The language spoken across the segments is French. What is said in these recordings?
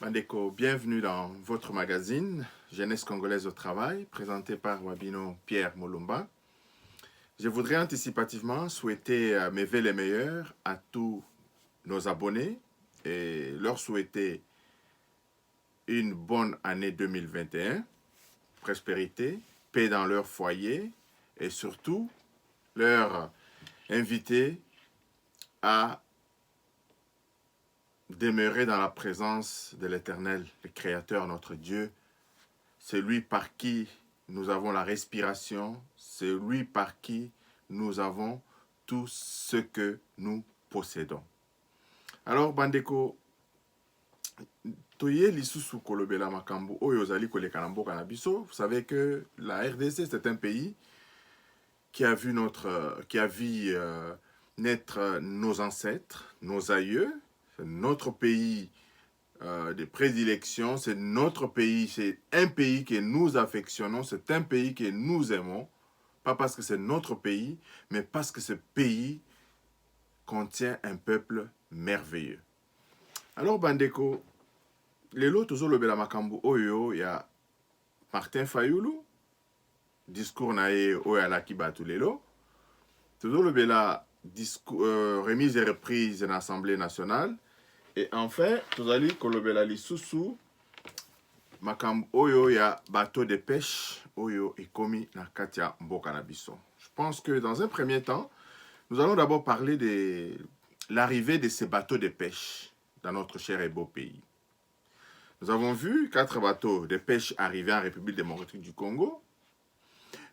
Bandeko, bienvenue dans votre magazine Jeunesse congolaise au travail, présenté par Wabino Pierre Molumba. Je voudrais anticipativement souhaiter mes vœux les meilleurs à tous nos abonnés et leur souhaiter une bonne année 2021, prospérité, paix dans leur foyer et surtout leur inviter à demeurer dans la présence de l'Éternel, le Créateur, notre Dieu, celui par qui nous avons la respiration, celui par qui nous avons tout ce que nous possédons. Alors, Bandeko, toye lisusu kolobela makambo oyo ozali koleka na mboka na biso. Vous savez que la RDC, c'est un pays qui a vu naître nos ancêtres, nos aïeux. C'est notre pays de prédilection, c'est notre pays, c'est un pays que nous affectionnons, c'est un pays que nous aimons, pas parce que c'est notre pays, mais parce que ce pays contient un peuple merveilleux. Alors, Bandeko, lelo tozolobela makambo oyo ya Martin Fayulu, discours na ye oyo alaki bato lelo, tozolobela remise et reprise de l'Assemblée nationale. Et enfin, tozali kolobela lisusu makambo oyo ya bateau de pêche oyo ekomi na kati ya mboka na biso. Je pense que dans un premier temps, nous allons d'abord parler de l'arrivée de ces bateaux de pêche dans notre cher et beau pays. Nous avons vu 4 bateaux de pêche arriver en République démocratique du Congo,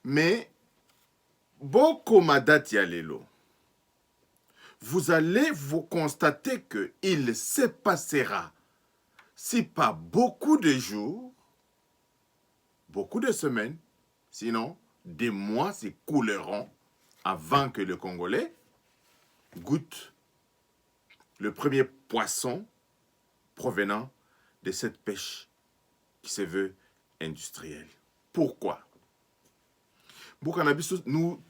mais beaucoup madati ya lelo. Vous allez vous constater qu'il se passera, si pas beaucoup de jours, beaucoup de semaines, sinon des mois s'écouleront avant que le Congolais goûte le premier poisson provenant de cette pêche qui se veut industrielle. Pourquoi? Nous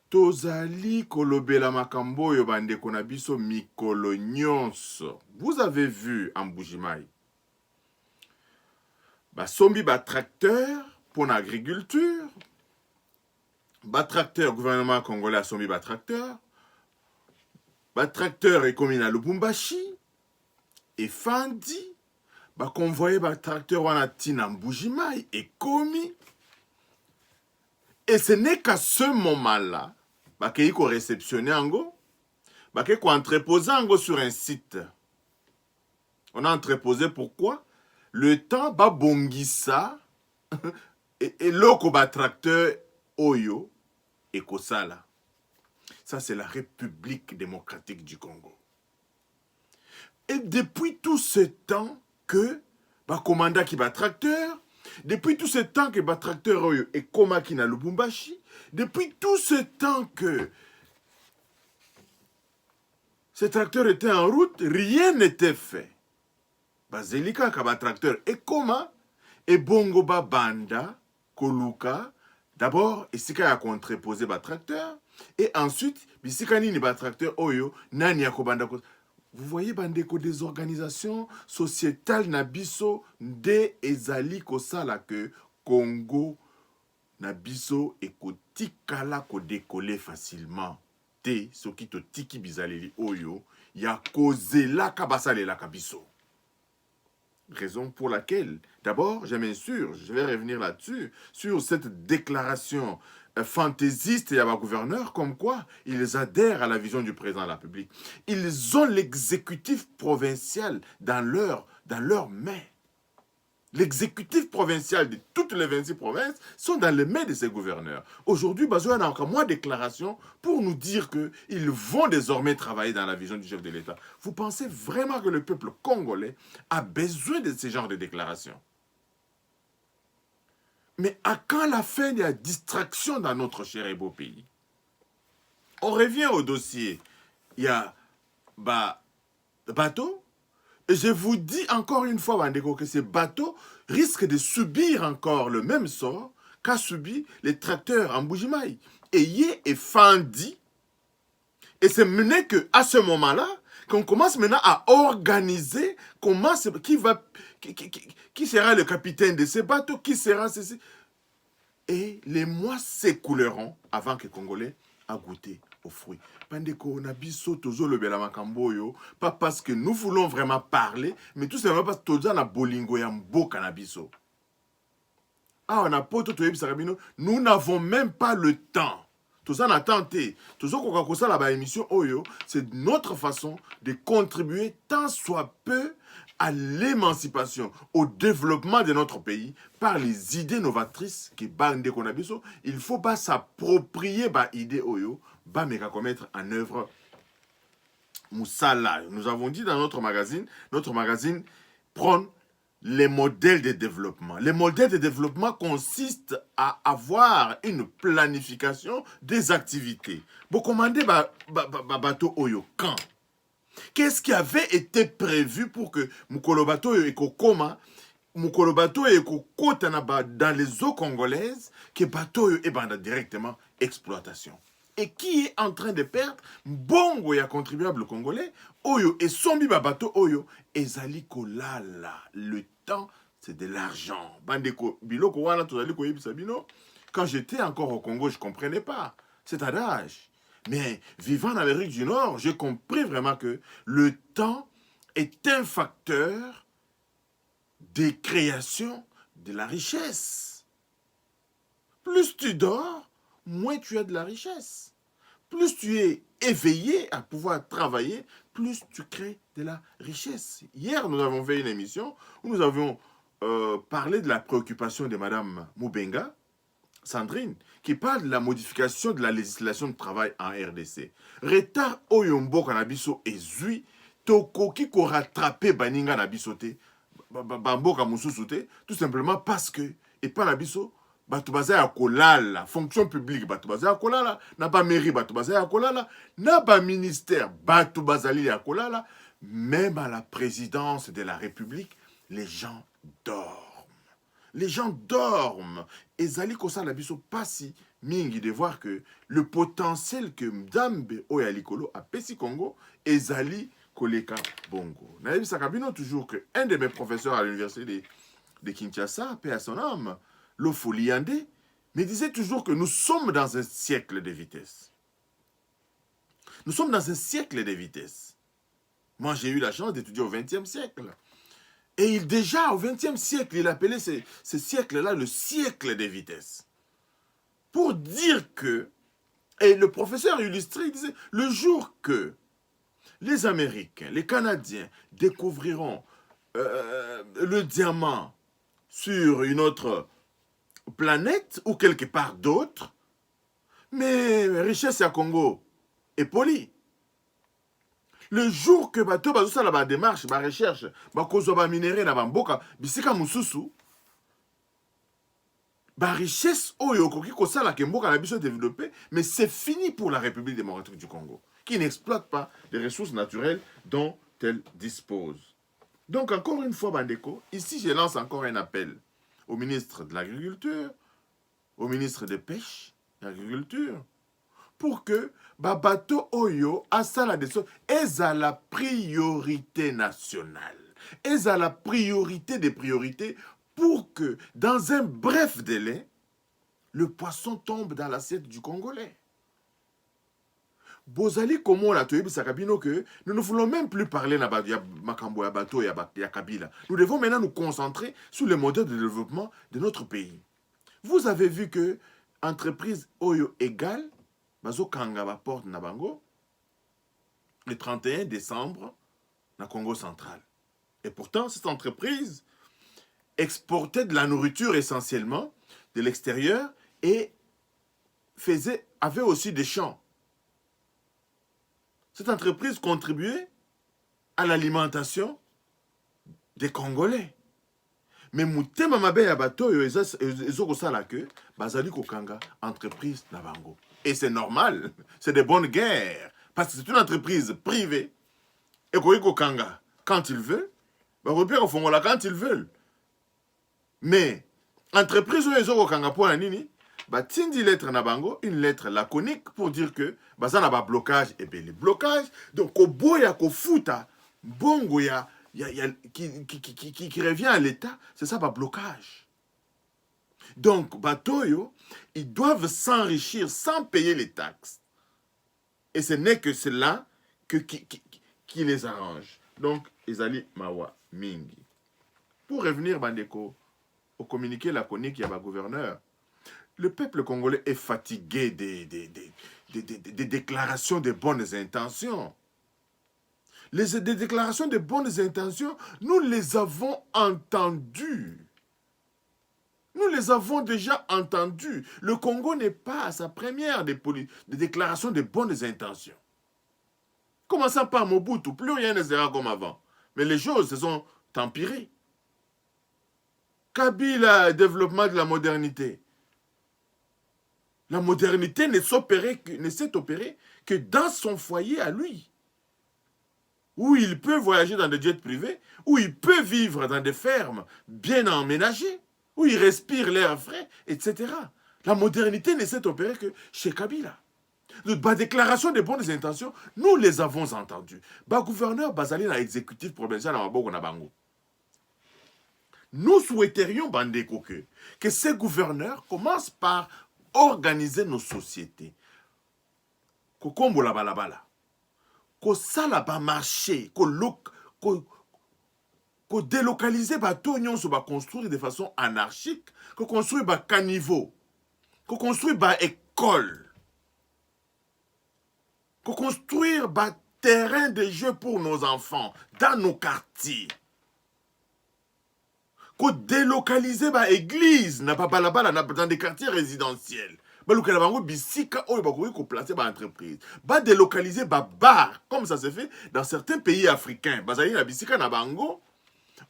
tozali kolobela makambo yo bandeko na biso mikolo nyonso. Vous avez vu en Mbujimai basombi tracteur pour l'agriculture, tracteur gouvernement congolais asombi tracteur est commis na Lubumbashi et Fandi convoyer tracteur wana tina Mbujimai et commis. Et ce n'est qu'à ce moment-là qu'il faut réceptionner ango, qu'il faut entreposer ango sur un site. On a entreposé pourquoi? Le temps ba bongisa et loko ba tracteur oyo et kosala. Ça c'est la République démocratique du Congo. Et depuis tout ce temps que ba commandant qui ba tracteur, depuis tout ce temps que le tracteur est komaki na Lubumbashi, depuis tout ce temps que ce tracteur était en route, rien n'était fait. Bazelika ka tracteur et koma et bongo ba banda koluka d'abord esika ya contreposer tracteur et ensuite bisika nini tracteur oyo nani ya kobanda. Vous voyez, bandeko, des organisations sociétales nabiso nde ezali kosala que Congo nabiso ekotikala ko décoller facilement. Te soki to tiki bizaleli oyo ya kozela kabasalela kabiso. Raison pour laquelle, d'abord, je vais revenir là-dessus, sur cette déclaration fantaisiste et à ma gouverneur, comme quoi ils adhèrent à la vision du président de la République. Ils ont l'exécutif provincial dans leurs mains. L'exécutif provincial de toutes les 26 provinces sont dans les mains de ces gouverneurs. Aujourd'hui, Bazoua a encore moins de déclarations pour nous dire qu'ils vont désormais travailler dans la vision du chef de l'État. Vous pensez vraiment que le peuple congolais a besoin de ce genre de déclarations? Mais à quand la fin de la distraction dans notre cher et beau pays? On revient au dossier. Il y a bateau. Et je vous dis encore une fois, Bandeko, que ces bateaux risquent de subir encore le même sort qu'a subi les tracteurs en Mbujimai. Et Fandi. Et c'est maintenant qu'à ce moment-là, qu'on commence maintenant à organiser Qui sera le capitaine de ces bateaux? Qui sera ceci? Et les mois s'écouleront avant que les Congolais aient goûté aux fruits. Pandeko na biso tozo le bela makambo yo, pas parce que nous voulons vraiment parler, mais tout simplement parce que tozo na bolingo ya mboka na biso. Ah, on a poto to yebisa kabino, nous n'avons même pas le temps. Tozo na tenté, tozo koka kosa la ba émission oyo, c'est notre façon de contribuer tant soit peu à l'émancipation, au développement de notre pays par les idées novatrices qui bande qu'on a besoin. Il ne faut pas s'approprier bah idée oyo, bah mais qu'à mettre en œuvre Moussala. Nous avons dit dans notre magazine prend les modèles de développement. Les modèles de développement consistent à avoir une planification des activités. Vous commandez bateau oyo quand? Qu'est-ce qui avait été prévu pour que Mukolobato et Kokoma, Mukolobato et Kokota dans les eaux congolaises, que bateau est directement exploitation? Et qui est en train de perdre bongo ya contribuable congolais oyo et sombi bateau oyo ezali kolala. Le temps c'est de l'argent. Bandeko biloko wana tozali koyebisa bino. Quand j'étais encore au Congo, je comprenais pas cet adage. Mais vivant en Amérique du Nord, j'ai compris vraiment que le temps est un facteur de création de la richesse. Plus tu dors, moins tu as de la richesse. Plus tu es éveillé à pouvoir travailler, plus tu crées de la richesse. Hier, nous avons fait une émission où nous avions parlé de la préoccupation de Madame Moubenga, Sandrine, qui parle de la modification de la législation de travail en RDC. Retard oyombo kanabiso ezui, toko ki ko rattraper baninga nabiso te, bamboka mususu te, tout simplement parce que, et pas nabiso, bato baza ya kolala, fonction publique, bato baza ya kolala, na ba mairie, bato baza ya kolala, na ba ministère, bato bazali ya kolala, même à la présidence de la République, les gens dorment. Les gens dorment. Et Zali Kosa Labiso passi mingi de voir que le potentiel que Mdambe Oyalikolo a Pessi Congo et Zali Koleka Bongo. Naïb Sakabino toujours que un de mes professeurs à l'université de Kinshasa, paix à son âme, Lofoliande, me disait toujours que nous sommes dans un siècle de vitesse. Nous sommes dans un siècle de vitesse. Moi, j'ai eu la chance d'étudier au XXe siècle. Et déjà, au XXe siècle, il appelait ce siècle-là le siècle des vitesses. Pour dire que, et le professeur illustré, il disait, le jour que les Américains, les Canadiens découvriront le diamant sur une autre planète ou quelque part d'autre, mais richesse à Congo est polie. Le jour que bato bazo la démarche, ba recherche, ba kozo ba minéré na bamboka, bisika mususu, ba richesse oyo koki kosala ke mboka na biso développé, mais c'est fini pour la République démocratique du Congo, qui n'exploite pas les ressources naturelles dont elle dispose. Donc encore une fois, Bandeko, ici je lance encore un appel au ministre de l'Agriculture, au ministre des Pêches et de l'Agriculture, pour que babato oyo asala de so est à la priorité nationale, est à la priorité des priorités pour que dans un bref délai le poisson tombe dans l'assiette du Congolais. Bozali comment la toyebi sakabino que nous ne voulons même plus parler na makambo ya bato ya Kabila. Nous devons maintenant nous concentrer sur le modèle de développement de notre pays. Vous avez vu que entreprise oyo égale bazo kanga ba porte na bango le 31 décembre na Congo central. Et pourtant, cette entreprise exportait de la nourriture essentiellement de l'extérieur et avait aussi des champs. Cette entreprise contribuait à l'alimentation des Congolais. Mais mutema mabe ya bato yo ezoko sala que bazali kokanga entreprise na bango. Et c'est normal, c'est de bonne guerre. Parce que c'est une entreprise privée. Et Koiko Kanga, quand ils veulent, repère au Fongola quand ils veulent. Mais, entreprise où ils ont Kanga pour la nini, tindi lettre na bango, une lettre laconique pour dire que ça n'a pas blocage et bien les blocages. Donc, au boya ko futa, bongo ya qui revient à l'État, c'est ça, bah, blocage. Donc, Batoyo, ils doivent s'enrichir sans payer les taxes. Et ce n'est que cela qui les arrange. Donc, Ezali Mawa Mingi. Pour revenir, Bandeko, au communiqué laconique, il y a un gouverneur. Le peuple congolais est fatigué des déclarations de bonnes intentions. Des déclarations de bonnes intentions, nous les avons entendues. Nous les avons déjà entendues. Le Congo n'est pas à sa première des déclarations de bonnes intentions. Commençant par Mobutu, plus rien ne sera comme avant. Mais les choses se sont empirées. Kabila, développement de la modernité. La modernité ne s'est opérée que dans son foyer à lui. Où il peut voyager dans des jets privés, où il peut vivre dans des fermes bien emménagées, où il respire l'air frais, etc. La modernité ne s'est opérée que chez Kabila. La déclaration de bonnes intentions, nous les avons entendues. Le gouverneur Bazali dans l'exécutif provincial à Maboko Nabango. Nous souhaiterions, Bandeko, que ces gouverneurs commencent par organiser nos sociétés. Kokombo la balabala. Ko sala ba marché, ko délocaliser bateau nyonso ba construire de façon anarchique, ko construire ba caniveau, ko construire ba école, ko construire ba terrain de jeu pour nos enfants dans nos quartiers. Ko délocaliser ba église na ba balabala dans des quartiers résidentiels. Balukela bango bisika oyo bakoki ko placer ba entreprise. Ba délocaliser ba bar comme ça se fait dans certains pays africains. Bazali na bisika na bango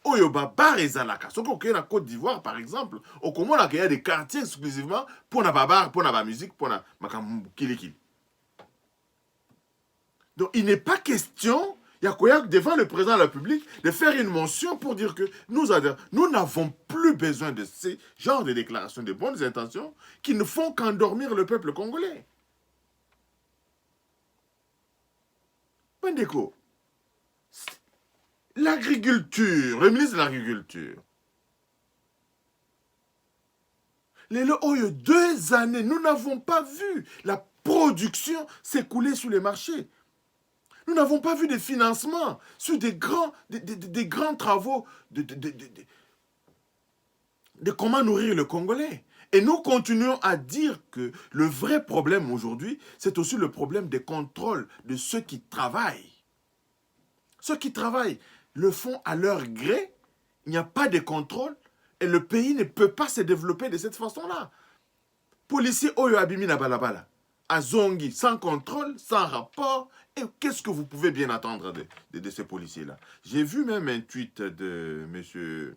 oyo ba bar ezalaka. Soko okeye na Côte d'Ivoire par exemple, okomona qu'il y a des quartiers exclusivement pour na ba bar, pour na ba musique, pour na makambo kilikili. Donc il n'est pas question devant le président de la République de faire une mention pour dire que nous n'avons plus besoin de ces genres de déclarations de bonnes intentions qui ne font qu'endormir le peuple congolais. Bandeko, l'agriculture, le ministre de l'Agriculture, les 2 années, nous n'avons pas vu la production s'écouler sur les marchés. Nous n'avons pas vu de financement sur des grands travaux de comment nourrir le Congolais. Et nous continuons à dire que le vrai problème aujourd'hui, c'est aussi le problème des contrôles de ceux qui travaillent. Ceux qui travaillent le font à leur gré, il n'y a pas de contrôle et le pays ne peut pas se développer de cette façon-là. Policiers Oyo Abimi na balabala, Azongi, sans contrôle, sans rapport. Et qu'est-ce que vous pouvez bien attendre de ces policiers-là? J'ai vu même un tweet de M.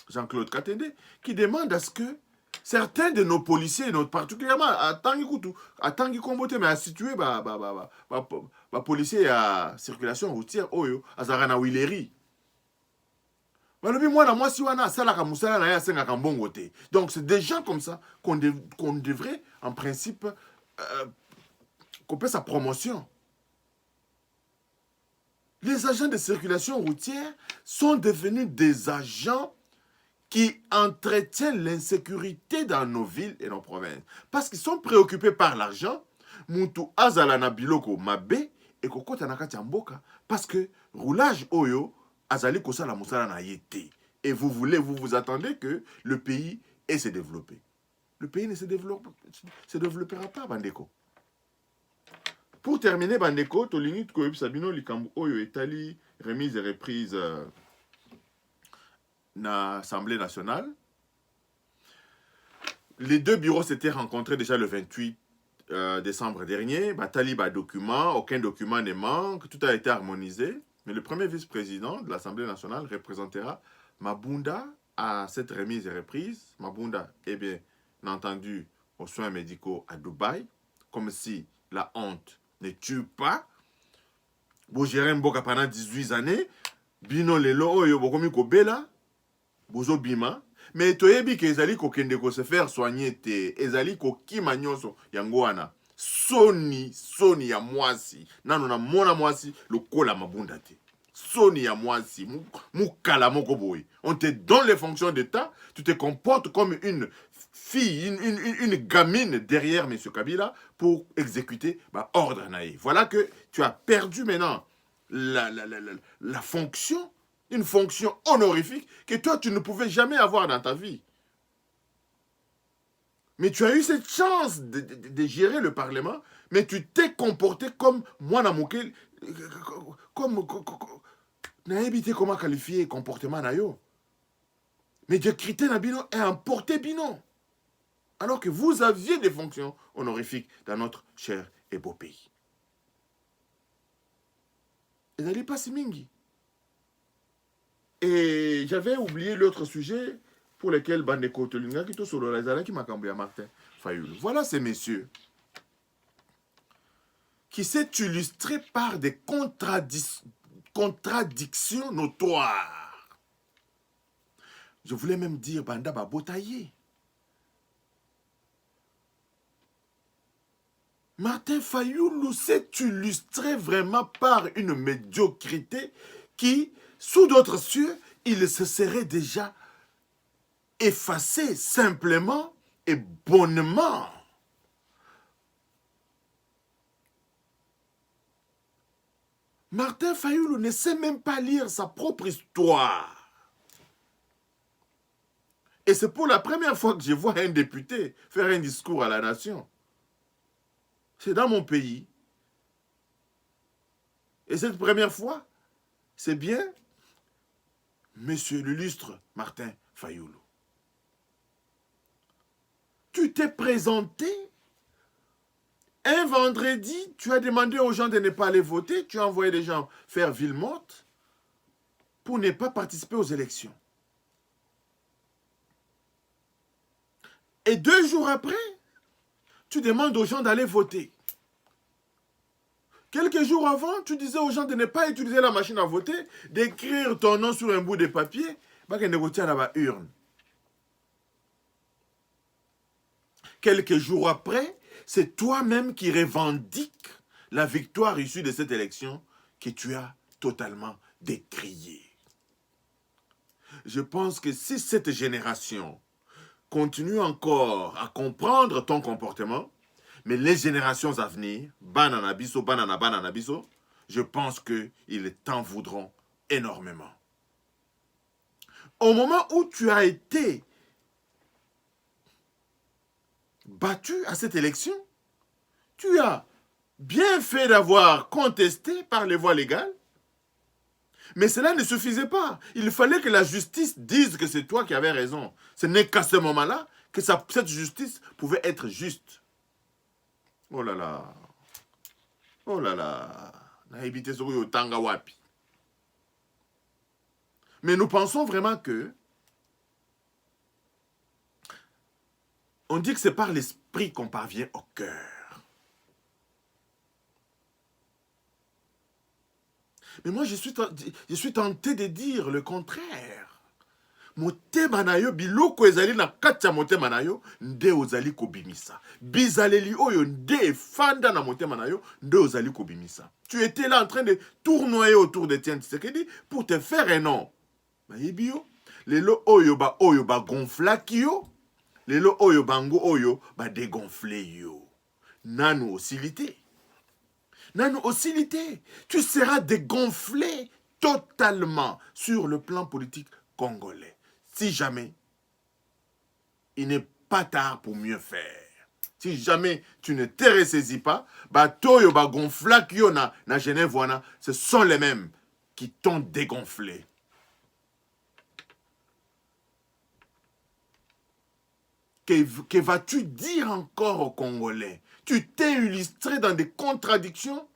Jean-Claude Katende qui demande à ce que certains de nos policiers, particulièrement à Tanguy Kombote, mais à situer policiers à circulation routière, Oyo, à Zarana Wileri. Donc c'est des gens comme ça qu'on devrait en principe couper sa promotion. Les agents de circulation routière sont devenus des agents qui entretiennent l'insécurité dans nos villes et nos provinces. Parce qu'ils sont préoccupés par l'argent. Muntu azala na biloko mabe et kokota na kati mboka parce que roulage oyo azali kosala musala na yete. Et vous attendez que le pays ait se développer. Le pays ne se développera pas, Bandeko. Pour terminer, Bandeko, Tolinit Koyub Sabino, Likambu Oyo Etali, remise et reprise na Assemblée nationale. Les 2 bureaux s'étaient rencontrés déjà le 28 décembre dernier. Batali document, aucun document ne manque, tout a été harmonisé. Mais le premier vice-président de l'Assemblée nationale représentera Mabunda à cette remise et reprise. Mabunda est bien entendu aux soins médicaux à Dubaï, comme si la honte ne tue pas. Bo gérer mboka pendant 18 années, bino lelo oyo bokomi ko bela, bozo bima, mais toyebi ke ezali ko kende ko se faire soigner te, ezali ko kima nyonso yango wana. Soni ya mwasi, nano na mona mwasi lokola Mabunda te. Soni à moi si, moukala mokoboy. On te donne les fonctions d'État, tu te comportes comme une fille, une gamine derrière M. Kabila pour exécuter ordre naïf. Voilà que tu as perdu maintenant la fonction, une fonction honorifique que toi tu ne pouvais jamais avoir dans ta vie. Mais tu as eu cette chance de gérer le Parlement, mais tu t'es comporté comme moi, Namouké, comme n'avais comment qualifier comportement nayo. Mais Dieu crité Nabino et emporté Bino. Alors que vous aviez des fonctions honorifiques dans notre cher et beau pays. Et n'allez pas si mingi. Et j'avais oublié l'autre sujet pour lequel Bandeko Tolinga qui tout sur le qui m'a cambié à Martin Fayoulou. Voilà ces messieurs qui s'est illustré par des contradictions notoires. Je voulais même dire Banda Babotaye. Martin Fayoulou s'est illustré vraiment par une médiocrité qui, sous d'autres cieux, il se serait déjà effacé simplement et bonnement. Martin Fayoulou ne sait même pas lire sa propre histoire. Et c'est pour la première fois que je vois un député faire un discours à la nation. C'est dans mon pays. Et cette première fois, c'est bien Monsieur l'illustre Martin Fayoulou. Tu t'es présenté un vendredi, tu as demandé aux gens de ne pas aller voter, tu as envoyé des gens faire ville morte pour ne pas participer aux élections. Et 2 jours après, tu demandes aux gens d'aller voter. Quelques jours avant, tu disais aux gens de ne pas utiliser la machine à voter, d'écrire ton nom sur un bout de papier, pour que négocier à la urne. Quelques jours après, c'est toi-même qui revendiques la victoire issue de cette élection que tu as totalement décriée. Je pense que si cette génération continue encore à comprendre ton comportement, mais les générations à venir, banana biso, je pense qu'ils t'en voudront énormément. Au moment où tu as été battu à cette élection, tu as bien fait d'avoir contesté par les voies légales, mais cela ne suffisait pas. Il fallait que la justice dise que c'est toi qui avais raison. Ce n'est qu'à ce moment-là que cette justice pouvait être juste. Oh là là. Oh là là. Mais nous pensons vraiment que on dit que c'est par l'esprit qu'on parvient au cœur. Mais moi, je suis tenté de dire le contraire. Motema na yo biloko ezali na kati ya motema na yo nde ozali kobimisa. Bizaleli oyo nde fanda na motema na yo nde ozali kobimisa. Tu étais là en train de tournoyer autour de Etienne Tshisekedi pour te faire un nom. Bayebi yo, lelo oyo ba gonflaki yo, lelo oyo bango oyo ba dégonflé yo. Nanu oscillité. Nanu oscillité. Tu seras dégonflé totalement sur le plan politique congolais. Si jamais il n'est pas tard pour mieux faire. Si jamais tu ne te ressaisis pas, toyo ba gonfla kyo na Genève wana, ce sont les mêmes qui t'ont dégonflé. Que vas-tu dire encore aux Congolais? Tu t'es illustré dans des contradictions.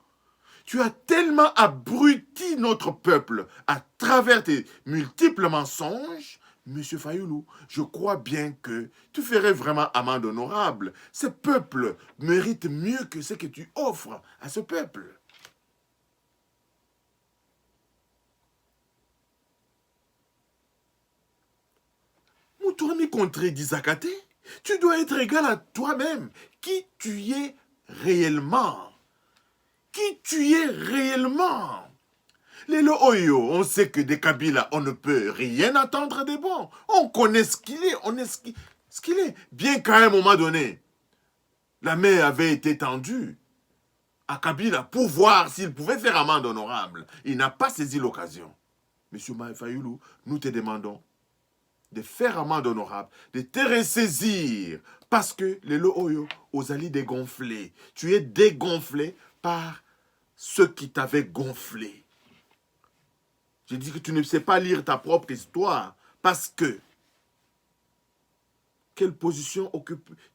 Tu as tellement abruti notre peuple à travers tes multiples mensonges. Monsieur Fayoulou, je crois bien que tu ferais vraiment amende honorable. Ce peuple mérite mieux que ce que tu offres à ce peuple. Moutourmi contre Dizakate, tu dois être égal à toi-même. Qui tu es réellement? Qui tu es réellement? Les Oyo, on sait que des Kabila, on ne peut rien attendre de bon. On connaît ce qu'il est, on est ce qu'il est. Bien qu'à un moment donné, la main avait été tendue à Kabila pour voir s'il pouvait faire amende honorable. Il n'a pas saisi l'occasion. Monsieur Fayulu, nous te demandons de faire amende honorable, de te ressaisir, parce que les Oyo, aux alliés dégonflés, tu es dégonflé par ceux qui t'avaient gonflé. Je dis que tu ne sais pas lire ta propre histoire, parce que quelle position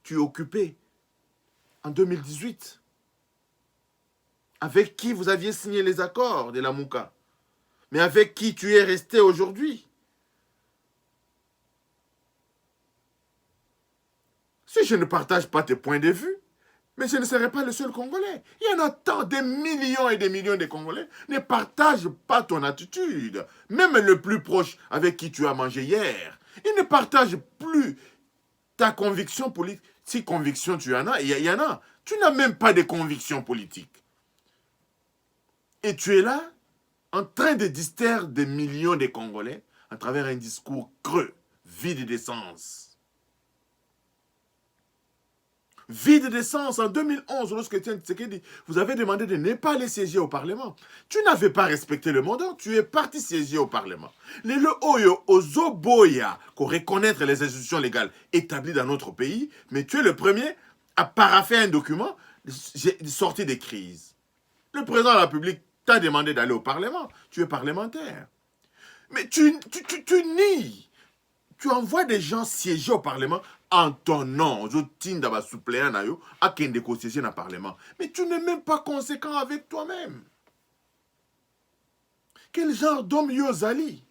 tu occupais en 2018? Avec qui vous aviez signé les accords de la Mouka? Mais avec qui tu es resté aujourd'hui? Si je ne partage pas tes points de vue, mais je ne serai pas le seul Congolais. Il y en a tant, des millions et des millions de Congolais ne partagent pas ton attitude. Même le plus proche avec qui tu as mangé hier, il ne partage plus ta conviction politique. Si conviction tu en as, il y en a. Tu n'as même pas de conviction politique. Et tu es là, en train de distraire des millions de Congolais à travers un discours creux, vide d'essence. Vide d'essence. En 2011, lorsque Etienne Tshisekedi vous avez demandé de ne pas aller siéger au Parlement, tu n'avais pas respecté le mandat, tu es parti siéger au Parlement. Les Oyo, Ozoboya, qu'on reconnaître les institutions légales établies dans notre pays, mais tu es le premier à paraffer un document sorti des crises. Le président de la République t'a demandé d'aller au Parlement, tu es parlementaire. Mais tu nies. Tu envoies des gens siéger au Parlement en ton nom. Je t'inda ba suppléant na yo à kende ko siéger dans le Parlement. Mais tu n'es même pas conséquent avec toi-même. Quel genre d'homme Yozali?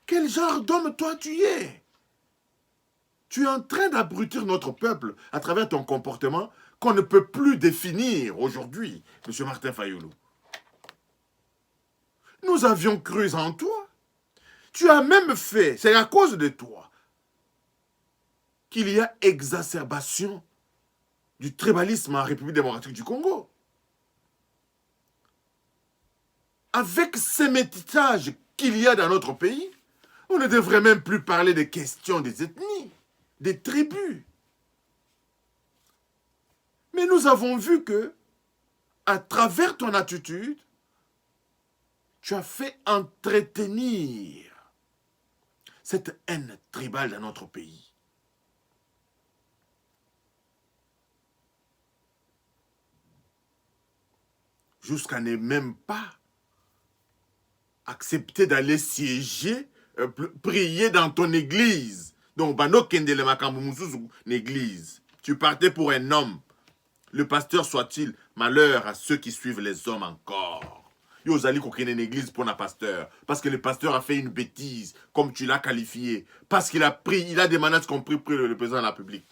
Quel genre d'homme toi tu es? Tu es en train d'abrutir notre peuple à travers ton comportement qu'on ne peut plus définir aujourd'hui, M. Martin Fayulu. Nous avions cru en toi. Tu as même fait, c'est à cause de toi, qu'il y a exacerbation du tribalisme en République démocratique du Congo. Avec ces métissages qu'il y a dans notre pays, on ne devrait même plus parler des questions des ethnies, des tribus. Mais nous avons vu que, à travers ton attitude, tu as fait entretenir cette haine tribale dans notre pays. Jusqu'à ne même pas accepter d'aller siéger, prier dans ton église. Donc, l'église. Tu partais pour un homme. Le pasteur soit-il, malheur à ceux qui suivent les hommes encore. Yozali kokene une église pour un pasteur. Parce que le pasteur a fait une bêtise, comme tu l'as qualifié. Parce qu'il a pris, il a demandé ce qu'on prie pour le président de la République.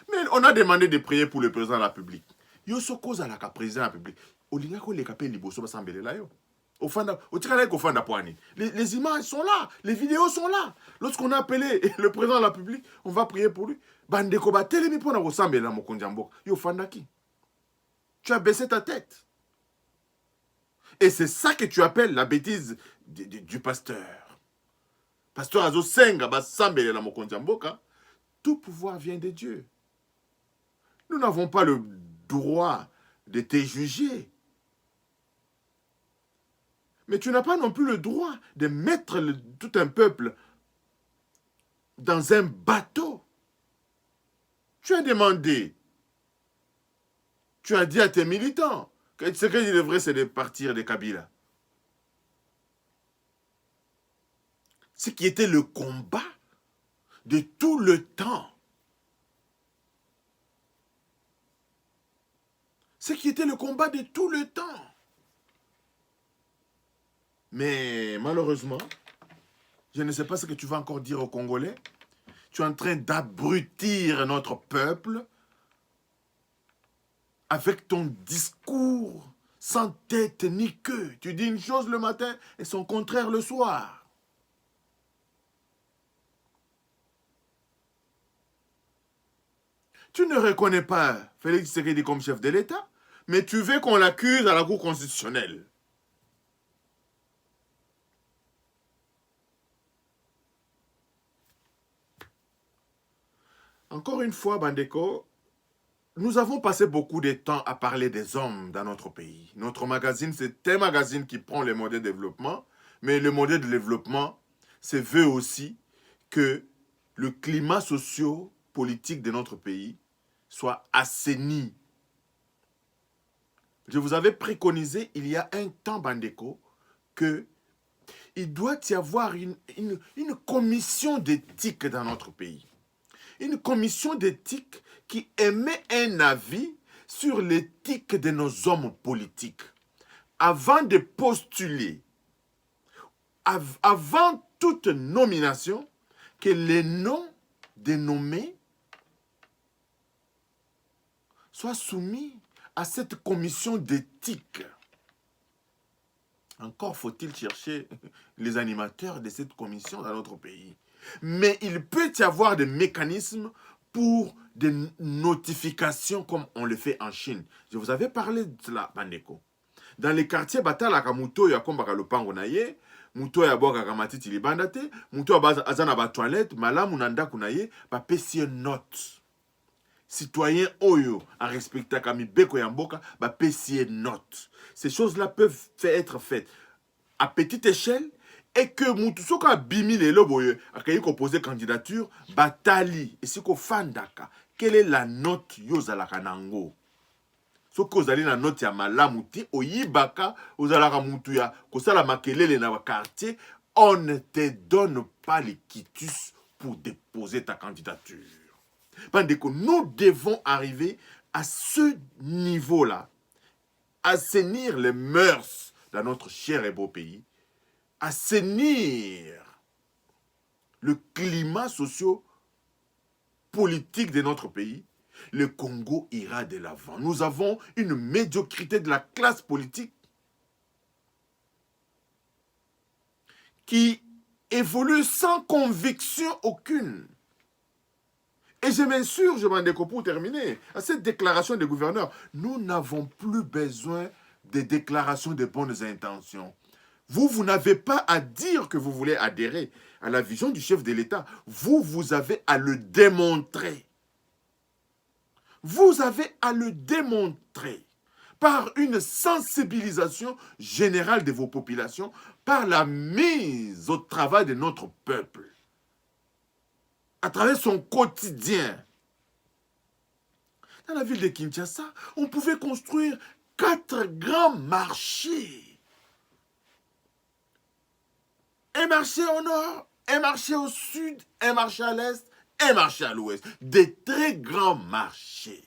Mais on a demandé de prier pour le président de la République. Yoso cause à la président de la République. Olingako le kapé liboso basambele la yo. Les images sont là, les vidéos sont là. Lorsqu'on a appelé le président de la République, on va prier pour lui. Bandeko ba telemi pona resambela mokonjambo. Yo fandaki. Tu as baissé ta tête. Et c'est ça que tu appelles la bêtise du pasteur. Pasteur Azo Senga, Basambele la Mokonjamboka, tout pouvoir vient de Dieu. Nous n'avons pas le droit de te juger. Mais tu n'as pas non plus le droit de mettre tout un peuple dans un bateau. Tu as demandé, tu as dit à tes militants, ce qu'il devrait, c'est de partir de Kabila. Ce qui était le combat de tout le temps. Ce qui était le combat de tout le temps. Mais malheureusement, je ne sais pas ce que tu vas encore dire aux Congolais. Tu es en train d'abrutir notre peuple avec ton discours sans tête ni queue. Tu dis une chose le matin et son contraire le soir. Tu ne reconnais pas Félix Tshisekedi comme chef de l'État, mais tu veux qu'on l'accuse à la Cour constitutionnelle. Encore une fois, Bandeko, nous avons passé beaucoup de temps à parler des hommes dans notre pays. Notre magazine, c'est un magazine qui prend les modèles de développement, mais le modèle de développement, c'est veut aussi que le climat socio-politique de notre pays soit assaini. Je vous avais préconisé il y a un temps, Bandeko, que il doit y avoir une commission d'éthique dans notre pays. Une commission d'éthique qui émet un avis sur l'éthique de nos hommes politiques. Avant de postuler, avant toute nomination, que les noms des nommés soient soumis à cette commission d'éthique. Encore faut-il chercher les animateurs de cette commission dans notre pays. Mais il peut y avoir des mécanismes pour des notifications comme on le fait en Chine. Je vous avais parlé de cela, Bandeko. Dans les quartiers, batalaka muto ya kombaka lopango na ye, muto ya boka matiti libanda te, muto ya azana ba toilette, malamu na ndaku na ye, ba pesi note. Citoyens oyo a respectaka mibeko ya mboka, ba pesi note. Ces choses-là peuvent être faites à petite échelle et que mutu soka bimi lelo boye akayi ko poser candidature batali esiko fandaka. Quelle est la note yozalaka nango? Soki ozali na note ya malamu te oyibaka ozalaka mutu ya kosala makelele na quartier, on ne te donne pas les quitus pour déposer ta candidature. Bandeko, nous devons arriver à ce niveau-là, assainir les mœurs dans notre cher et beau pays, assainir le climat socio-politique de notre pays. Le Congo ira de l'avant. Nous avons une médiocrité de la classe politique qui évolue sans conviction aucune. Et je m'insurge, Bandeko, pour terminer, à cette déclaration des gouverneurs. Nous n'avons plus besoin de déclarations de bonnes intentions. Vous n'avez pas à dire que vous voulez adhérer à la vision du chef de l'État. Vous avez à le démontrer. Vous avez à le démontrer par une sensibilisation générale de vos populations, par la mise au travail de notre peuple, à travers son quotidien. Dans la ville de Kinshasa, on pouvait construire 4 grands marchés. Un marché au nord, un marché au sud, un marché à l'est, un marché à l'ouest. Des très grands marchés.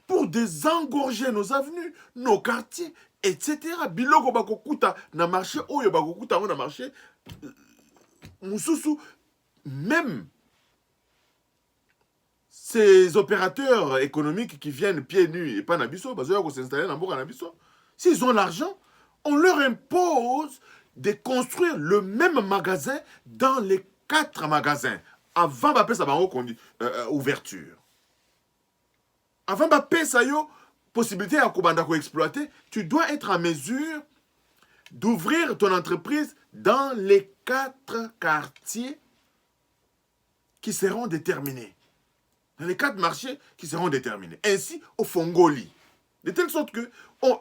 Pour désengorger nos avenues, nos quartiers, etc. Biloko bakokuta na marché, oyo bakokuta na marché, mususu, même ces opérateurs économiques qui viennent pieds nus et pas nabiso, s'installer dans Mboka nabiso, s'ils ont l'argent, on leur impose de construire le même magasin dans les 4 magasins avant d'appeler ça ouverture. Avant d'appeler ça possibilité à exploiter, tu dois être en mesure d'ouvrir ton entreprise dans les 4 quartiers qui seront déterminés. Dans les 4 marchés qui seront déterminés. Ainsi, au Fongoli. De telle sorte que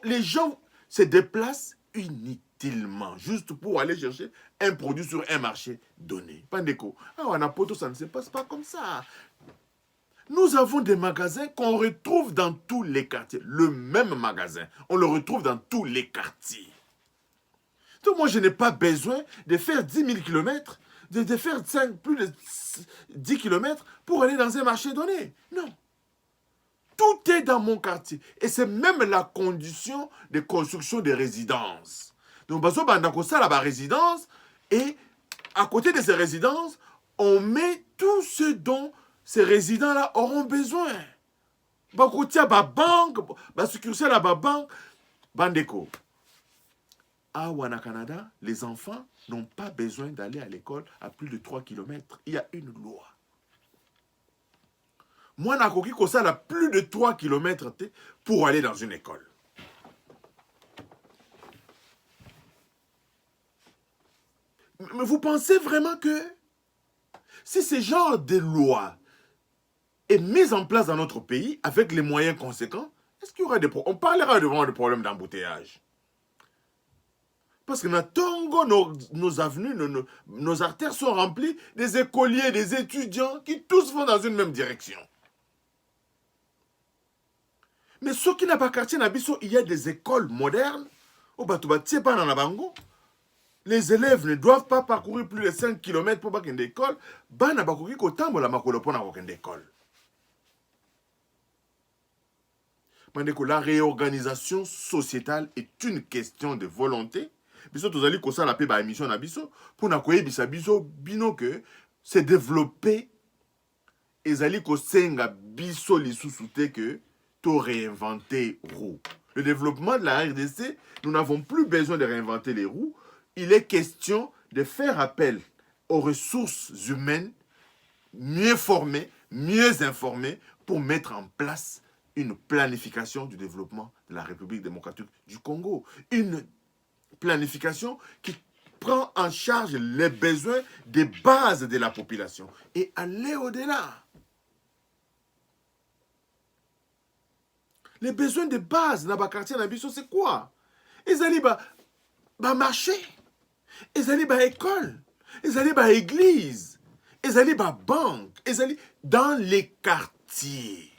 les gens se déplacent inutilement, juste pour aller chercher un produit sur un marché donné. Pandeko. En Apoto, ça ne se passe pas comme ça. Nous avons des magasins qu'on retrouve dans tous les quartiers. Le même magasin, on le retrouve dans tous les quartiers. Donc moi, je n'ai pas besoin de faire 10 000 km, de faire plus de 10 km pour aller dans un marché donné. Non. Tout est dans mon quartier. Et c'est même la condition de construction des résidences. Donc, bazo bandako la résidence, et à côté de ces résidences, on met tout ce dont ces résidents-là auront besoin. Bakotia ba banque, ba succursale à ba banque, bandeko. À Wana Canada, les enfants n'ont pas besoin d'aller à l'école à plus de 3 km. Il y a une loi. Moi, nakoki kosala plus de 3 km pour aller dans une école. Mais vous pensez vraiment que si ce genre de loi est mise en place dans notre pays avec les moyens conséquents, est-ce qu'il y aura des problèmes? On parlera devant de problèmes d'embouteillage. Parce que nos avenues, nos artères sont remplies des écoliers, des étudiants qui tous vont dans une même direction. Mais ceux qui n'ont pas quartier, il y a des écoles modernes. Les élèves ne doivent pas parcourir plus de 5 km pour aller à l'école. La réorganisation sociétale est une question de volonté. Biso tozali kosala pe ba émission na biso pour na koyebisa biso bino que c'est développé ezali kosenga biso lisusu te que to réinventer roue. Le développement de la RDC, nous n'avons plus besoin de réinventer les roues. Il est question de faire appel aux ressources humaines mieux formées, mieux informées pour mettre en place une planification du développement de la République démocratique du Congo. Une planification qui prend en charge les besoins des bases de la population et aller au-delà. Les besoins de base dans le quartier Nabiso, c'est quoi? Ils allaient marché, ils allaient école, ils allaient église, ils allaient banque, ils allaient dans les quartiers.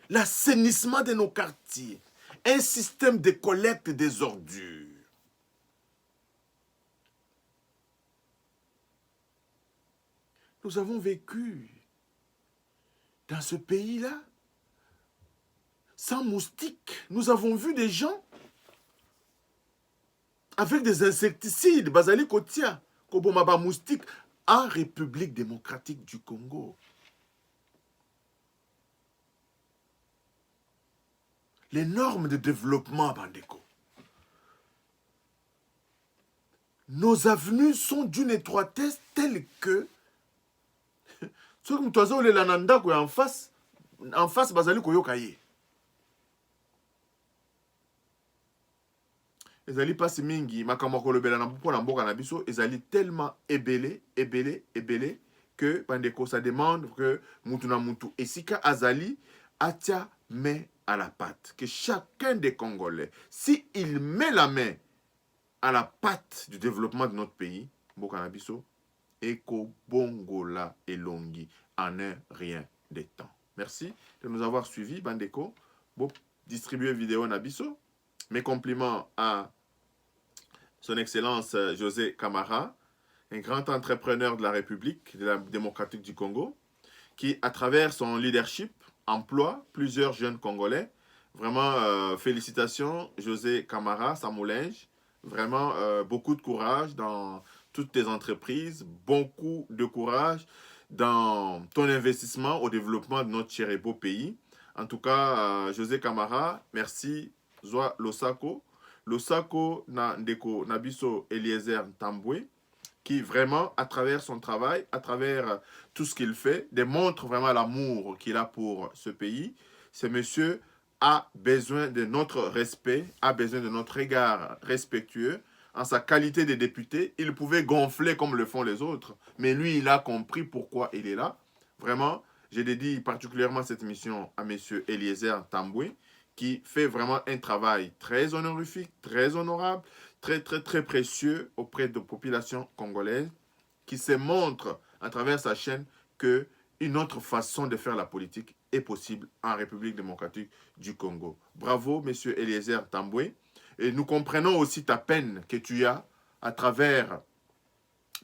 L'assainissement de nos quartiers, un système de collecte des ordures. Nous avons vécu dans ce pays-là sans moustiques. Nous avons vu des gens avec des insecticides, basali kotia, kobomaba moustique, en République démocratique du Congo. Les normes de développement, Bandeko. Nos avenues sont d'une étroitesse telle que ceux qui sont en face, basali koyokaye. Ezali pasi mingi makambo kolobela na mpo na mboka na biso ezali tellement ébélé que bandeko ça demande que mutu na mutu esika azali atia main à la pâte, que chacun des Congolais, si il met la main à la pâte du développement de notre pays, mboka na biso eko bongola elongi en un rien de temps. Merci de nous avoir suivis bandeko. Bon distribuer vidéo na biso. Mes compliments à son Excellence José Camara, un grand entrepreneur de la République démocratique du Congo, qui, à travers son leadership, emploie plusieurs jeunes Congolais. Vraiment, félicitations, José Camara, Samoulinge. Vraiment, beaucoup de courage dans toutes tes entreprises, beaucoup de courage dans ton investissement au développement de notre cher et beau pays. En tout cas, José Camara, merci. Zoa Losako. Losako na ndeko Nabiso Eliezer Tambwe, qui vraiment, à travers son travail, à travers tout ce qu'il fait, démontre vraiment l'amour qu'il a pour ce pays. Ce monsieur a besoin de notre respect, a besoin de notre regard respectueux. En sa qualité de député, il pouvait gonfler comme le font les autres, mais lui, il a compris pourquoi il est là. Vraiment, je dédie particulièrement cette mission à monsieur Eliezer Tambwe, qui fait vraiment un travail très honorifique, très honorable, très précieux auprès de la population congolaise, qui se montre à travers sa chaîne qu'une autre façon de faire la politique est possible en République démocratique du Congo. Bravo, monsieur Eliezer Tambwe. Et nous comprenons aussi ta peine que tu as à travers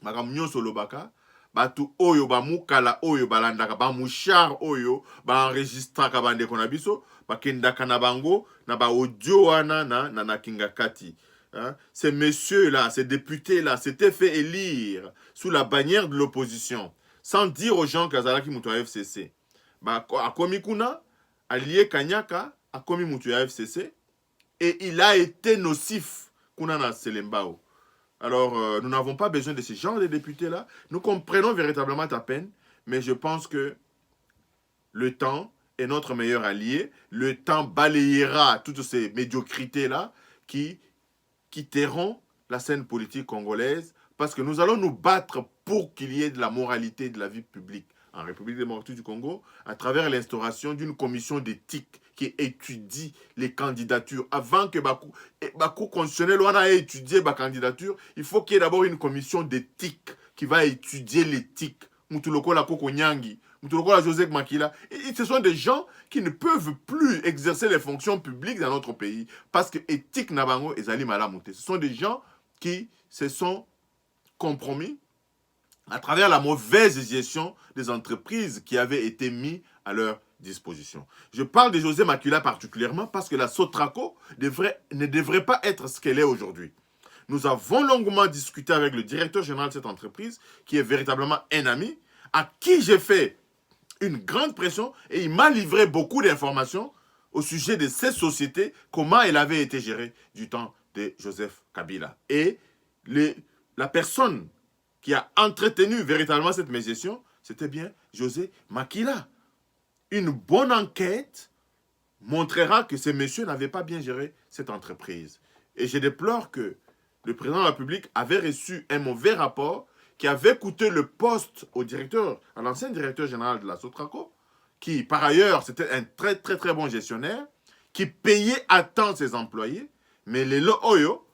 Madame Nyo Solobaka, batu oyo ba mukala oyo balandaka ba mushar oyo ba enregistraka bande konabiso ba kendaka na bango na ba audio wana na kingakati. Hein? Ces messieurs-là, ces députés-là, s'étaient fait élire sous la bannière de l'opposition, sans dire aux gens qu'Azalaki Moutou FCC. Bah, à Komikuna, allié Kanyaka, à Komi Moutou FCC, et il a été nocif Kunana Selembao. Alors, nous n'avons pas besoin de ce genre de députés-là. Nous comprenons véritablement ta peine, mais je pense que le temps est notre meilleur allié. Le temps balayera toutes ces médiocrités-là qui quitteront la scène politique congolaise parce que nous allons nous battre pour qu'il y ait de la moralité de la vie publique en République démocratique du Congo, à travers l'instauration d'une commission d'éthique qui étudie les candidatures. Avant que Bakou constitutionnel ait étudié ma candidature, il faut qu'il y ait d'abord une commission d'éthique qui va étudier l'éthique. Mutuloko la Koko Nyangi, Mutuloko la Joseph Makila. Et ce sont des gens qui ne peuvent plus exercer les fonctions publiques dans notre pays parce que éthique Nabango et Zali Malamouté. Ce sont des gens qui se sont compromis à travers la mauvaise gestion des entreprises qui avaient été mises à leur disposition. Je parle de José Makila particulièrement parce que la Sotraco ne devrait pas être ce qu'elle est aujourd'hui. Nous avons longuement discuté avec le directeur général de cette entreprise, qui est véritablement un ami, à qui j'ai fait une grande pression et il m'a livré beaucoup d'informations au sujet de cette société, comment elle avait été gérée du temps de Joseph Kabila. Et la personne qui a entretenu véritablement cette mégestion, c'était bien José Makila. Une bonne enquête montrera que ces messieurs n'avaient pas bien géré cette entreprise. Et je déplore que le président de la République avait reçu un mauvais rapport qui avait coûté le poste au directeur, à l'ancien directeur général de la Sotraco, qui par ailleurs c'était un très très très bon gestionnaire, qui payait à temps ses employés, mais le Oyo,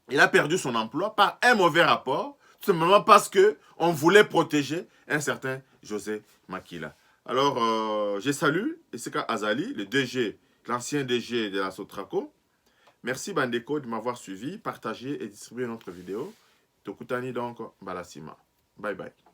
il a perdu son emploi par un mauvais rapport, tout simplement parce qu'on voulait protéger un certain José Makila. Alors, je salue Eseka Azali, le DG, l'ancien DG de la Sotraco. Merci Bandeko de m'avoir suivi, partagé et distribué notre vidéo. Tokutani donc, Balasima. Bye bye.